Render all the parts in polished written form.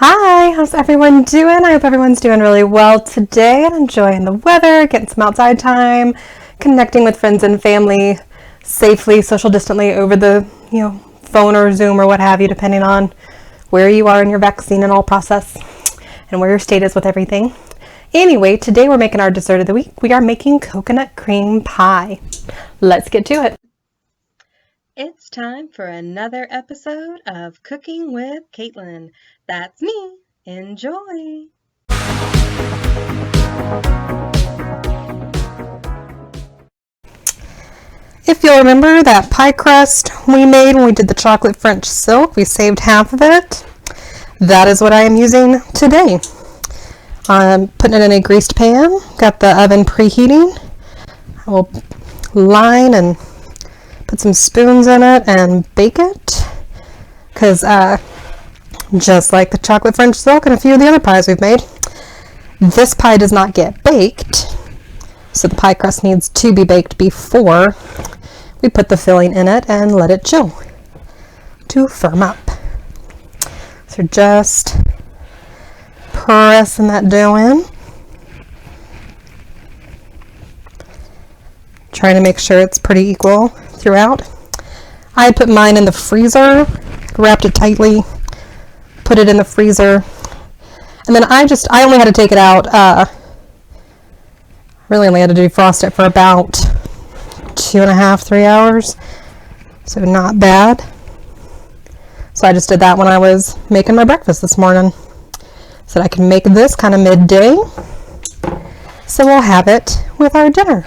Hi, how's everyone doing? I hope everyone's doing really well today and enjoying the weather, getting some outside time, connecting with friends and family safely, social distantly over the, phone or Zoom or what have you, depending on where you are in your vaccine and all process and where your state is with everything. Anyway, today we're making our dessert of the week. We are making coconut cream pie. Let's get to it. It's time for another episode of Cooking with Kaitlin. That's me. Enjoy. If you'll remember that pie crust we made when we did the chocolate French silk, we saved half of it. That is what I am using today. I'm putting it in a greased pan, got the oven preheating. I will line and put some spoons in it and bake it, because just like the chocolate French silk and a few of the other pies we've made, this pie does not get baked, so the pie crust needs to be baked before we put the filling in it and let it chill to firm up. So just pressing that dough in, trying to make sure it's pretty equal throughout. I put mine in the freezer, wrapped it tightly, put it in the freezer, and then I only had to take it out, really only had to defrost it for about 2.5, 3 hours, so not bad. So I just did that when I was making my breakfast this morning, so that I can make this kind of midday, so we'll have it with our dinner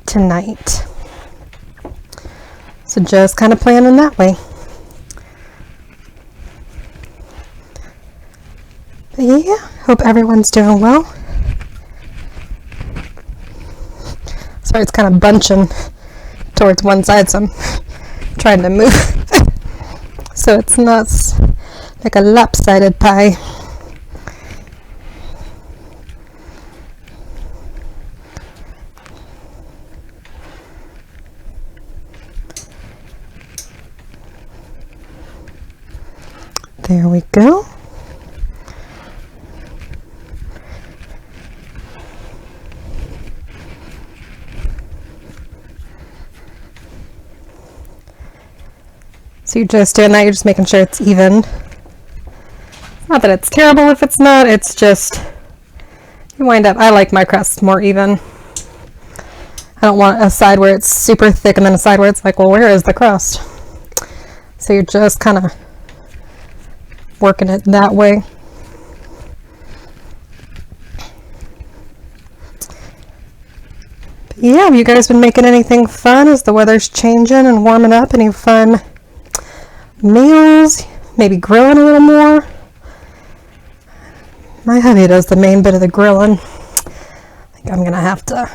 tonight. So just kind of planning that way. But yeah, hope everyone's doing well. Sorry, it's kind of bunching towards one side, so I'm trying to move so it's not like a lopsided pie. There we go. So you're just doing that, you're just making sure it's even. Not that it's terrible if it's not, it's just, you wind up, I like my crusts more even. I don't want a side where it's super thick and then a side where it's like, well, where is the crust? So you're just kind of working it that way. But yeah, have you guys been making anything fun as the weather's changing and warming up? Any fun meals? Maybe grilling a little more? My hubby does the main bit of the grilling. I think I'm gonna have to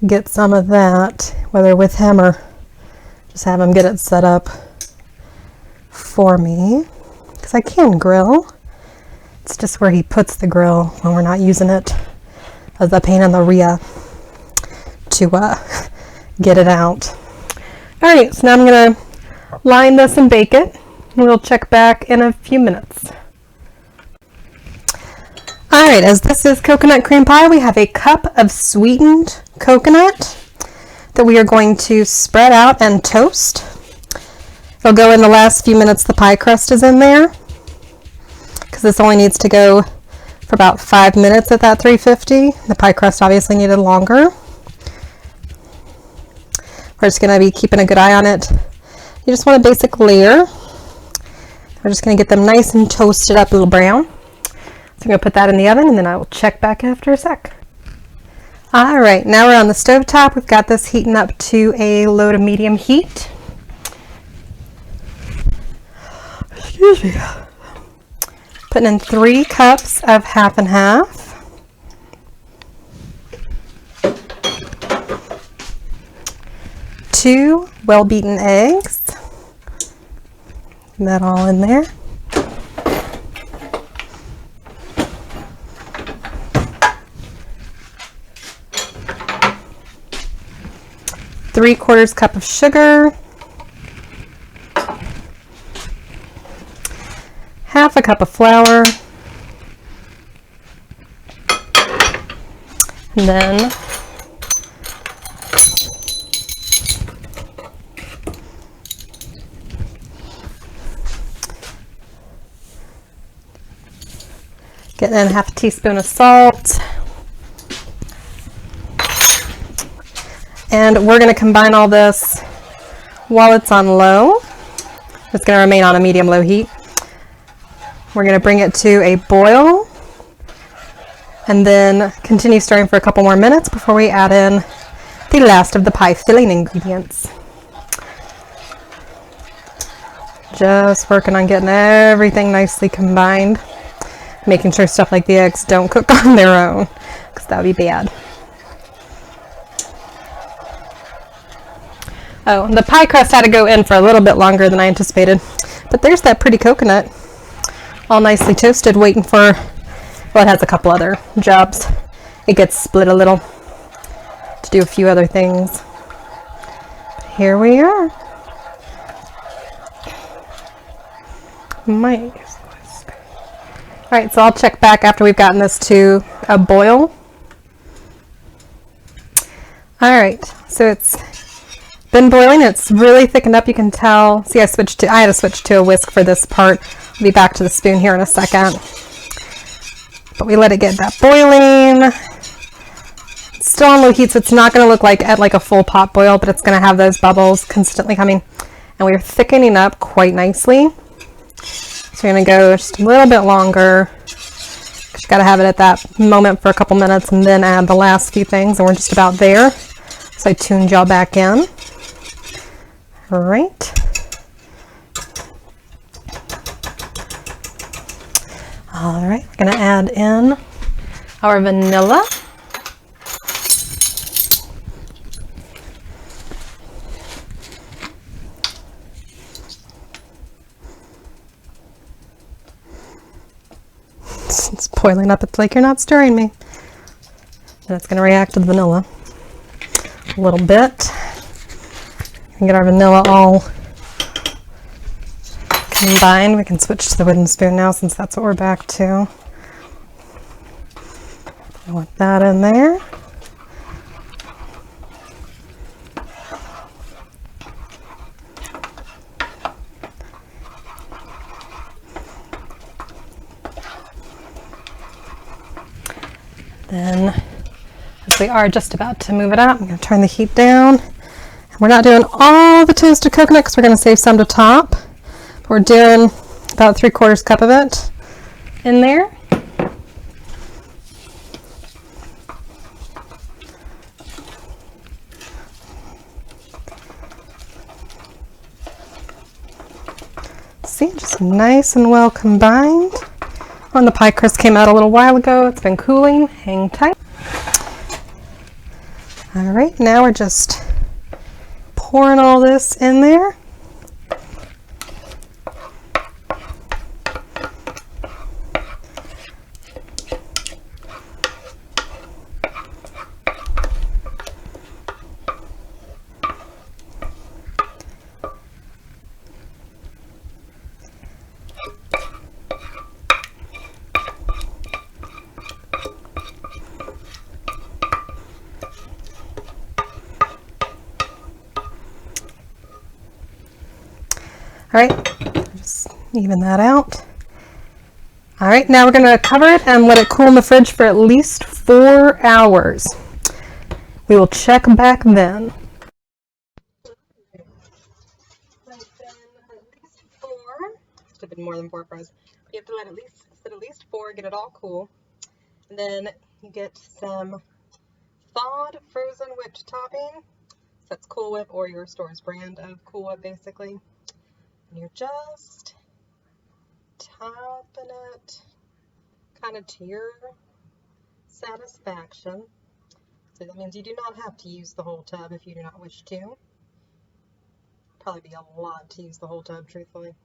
get some of that, whether with him or just have him get it set up for me, because I can grill. It's just where he puts the grill when we're not using it as a pain in the rear to get it out. Alright, so now I'm going to line this and bake it. We'll check back in a few minutes. Alright, as this is coconut cream pie, we have a cup of sweetened coconut that we are going to spread out and toast. It'll go in the last few minutes the pie crust is in there, because this only needs to go for about 5 minutes at that 350. The pie crust obviously needed longer. We're just going to be keeping a good eye on it. You just want a basic layer. We're just going to get them nice and toasted up, a little brown. So I'm going to put that in the oven, and then I will check back after a sec. Alright, now we're on the stove top. We've got this heating up to a low to medium heat. Excuse me. Putting in 3 cups of half and half. Two well-beaten eggs. That all in there. Three-quarters cup of sugar. half a cup of flour, and then get in half a teaspoon of salt. And we're going to combine all this while it's on low. It's going to remain on a medium-low heat. We're going to bring it to a boil and then continue stirring for a couple more minutes before we add in the last of the pie filling ingredients. Just working on getting everything nicely combined, making sure stuff like the eggs don't cook on their own, because that would be bad. Oh, the pie crust had to go in for a little bit longer than I anticipated, but there's that pretty coconut, all nicely toasted, waiting for, well, it has a couple other jobs. It gets split a little to do a few other things. Here we are. Might use a whisk. All right, so I'll check back after we've gotten this to a boil. All right, so it's been boiling. It's really thickened up. You can tell. See, I had to switch to a whisk for this part. I'll be back to the spoon here in a second. But we let it get that boiling. It's still on low heat, so it's not going to look like at like a full pot boil, but it's going to have those bubbles consistently coming. And we're thickening up quite nicely. So we're going to go just a little bit longer. Just got to have it at that moment for a couple minutes and then add the last few things, and we're just about there. So I tuned y'all back in. All right. All right, we're going to add in our vanilla. It's boiling up. It's like you're not stirring me. And it's going to react to the vanilla a little bit. And get our vanilla all combined. We can switch to the wooden spoon now since that's what we're back to. I want that in there. Then, as we are just about to move it up, I'm going to turn the heat down. And we're not doing all the toasted coconut because we're going to save some to top. We're doing about 3/4 cup of it in there. See, just nice and well combined. When the pie crust came out a little while ago, it's been cooling. Hang tight. All right, now we're just pouring all this in there. All right, just even that out. All right, now we're going to cover it and let it cool in the fridge for at least 4 hours. We will check back then. Should have been more than 4 for us. You have to let sit at least 4, get it all cool. And then you get some thawed frozen whipped topping. So that's Cool Whip or your store's brand of Cool Whip, basically. And you're just topping it kind of to your satisfaction. So that means you do not have to use the whole tub if you do not wish to. Probably be a lot to use the whole tub, truthfully.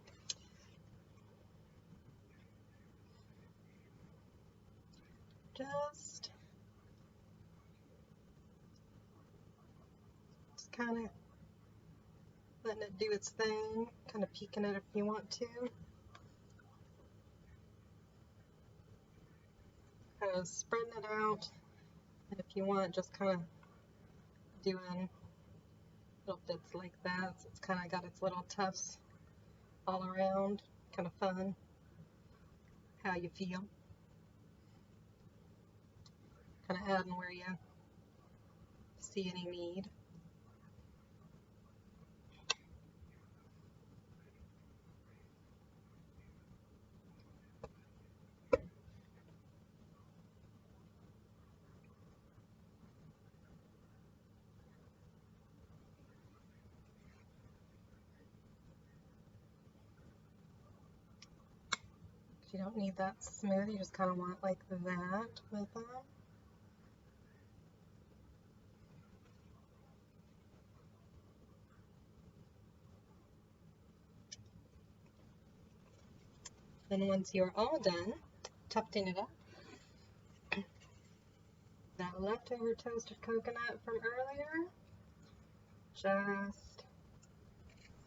Just kind of letting it do its thing, kind of peeking it if you want to. kind of spreading it out. And if you want, just kind of doing little bits like that. So it's kind of got its little tufts all around. Kind of fun. How you feel. Kind of adding where you see any need. You don't need that smooth, you just kind of want like that with them. Then once you're all done tufting it up, that leftover toasted coconut from earlier, just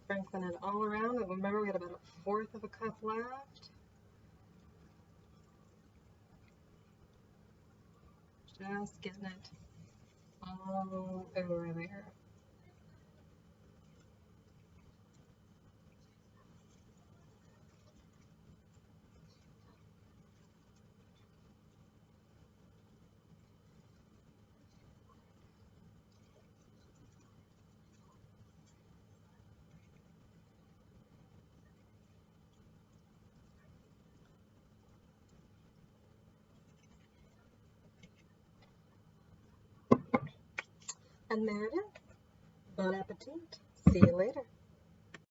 sprinkling it all around. And remember, we had about 1/4 of a cup left. Just getting it all over there. And there it is. Bon appetit. See you later.